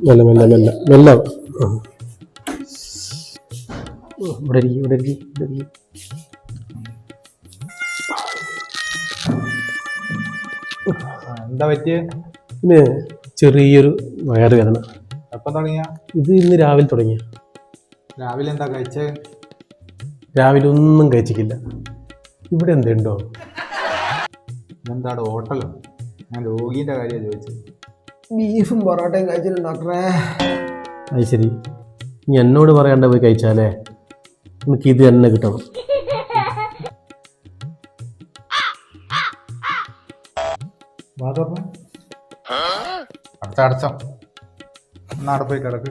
മെല്ലെ മെല്ലെ മെല്ലെ മെല്ലെ. ഇവിടെ ഇരിക്കും, ഇവിടെ ഇരിക്കും, ഇവിടെ ഇരിക്കും. എന്താ പറ്റിയേ? പിന്നെ ചെറിയൊരു വയറുവേദന. എപ്പം തുടങ്ങിയ? ഇത് ഇന്ന് രാവിലെ തുടങ്ങിയ. രാവിലെ എന്താ കഴിച്ചേ? രാവിലെ ഒന്നും കഴിച്ചിട്ടില്ല. ഇവിടെ എന്തുണ്ടോ? ഇതെന്താടെ ഹോട്ടലോ? ഞാൻ രോഗീൻ്റെ കാര്യമാണ് ചോദിച്ചത്. ബീഫും പൊറോട്ടയും കഴിച്ചിട്ടുണ്ട് ഡോക്ടറെ. അത് ശരി, നീ എന്നോട് പറയാണ്ട് പോയി കഴിച്ചാലേ. എനിക്ക് ഇത് തന്നെ കിട്ടണം. അടച്ചോ, നാടെ പോയി കിടക്ക്.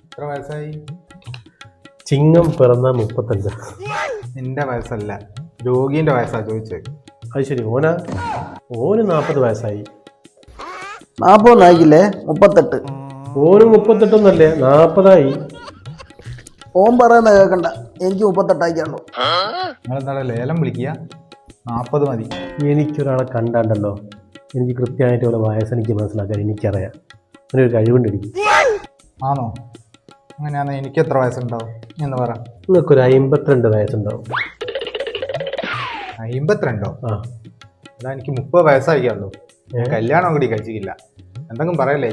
എത്ര വയസ്സായി? ചിങ്ങം പിറന്ന 35. നിന്റെ വയസ്സല്ല, രോഗീൻ്റെ വയസ്സാ ചോദിച്ചത്. അത് ശരി, ഓന് 40 വയസ്സായി. 40 ആയിക്കില്ലേ? 38. ഓന് 38 40 ഓൻ പറയുന്ന കേൾക്കണ്ട, എനിക്ക് 38 ആയിക്കാണല്ലോ. നിങ്ങളെന്താ ലേലം വിളിക്കുക? 40 മതി. എനിക്കൊരാളെ കണ്ടാണ്ടല്ലോ, എനിക്ക് കൃത്യമായിട്ട് പോലെ വയസ്സ് എനിക്ക് മനസ്സിലാക്കാൻ എനിക്കറിയാം. അങ്ങനെ ഒരു കഴിവുണ്ട് എനിക്ക്. ആണോ? അങ്ങനെയാണെങ്കിൽ എനിക്ക് എത്ര വയസ്സുണ്ടാവും എന്ന് പറ. നിങ്ങൾക്കൊരു 52 വയസ്സുണ്ടാവും. 52? ആ, അതാ എനിക്ക് 30 വയസ്സായിക്കാണല്ലോ. കല്യാണം കൂടി കഴിച്ചിട്ടില്ല. എന്തെങ്കിലും പറയല്ലേ?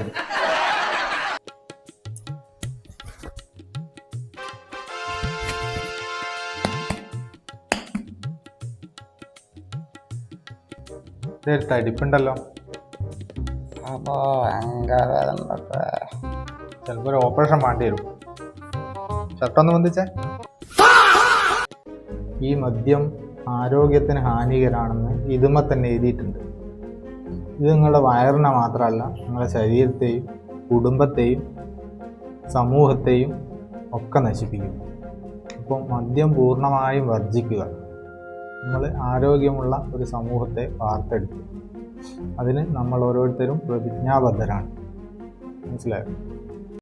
ഇതൊരു തടിപ്പുണ്ടല്ലോ. അപ്പോൾ ഭയങ്കര ചിലപ്പോൾ ഒരു ഓപ്പറേഷൻ വേണ്ടി വരും. ഷർട്ടൊന്ന് ബന്ധിച്ചേ. ഈ മദ്യം ആരോഗ്യത്തിന് ഹാനികരാണെന്ന് ഇതുമ്മ തന്നെ എഴുതിയിട്ടുണ്ട്. ഇത് നിങ്ങളുടെ വയറിനെ മാത്രമല്ല, നിങ്ങളുടെ ശരീരത്തെയും കുടുംബത്തെയും സമൂഹത്തെയും ഒക്കെ നശിപ്പിക്കും. അപ്പോൾ മദ്യം പൂർണ്ണമായും വർജിക്കുക. നമ്മൾ ആരോഗ്യമുള്ള ഒരു സമൂഹത്തെ വാർത്തെടുക്കും. അതിന് നമ്മൾ ഓരോരുത്തരും പ്രതിജ്ഞാബദ്ധരാണ്. മനസ്സിലായോ?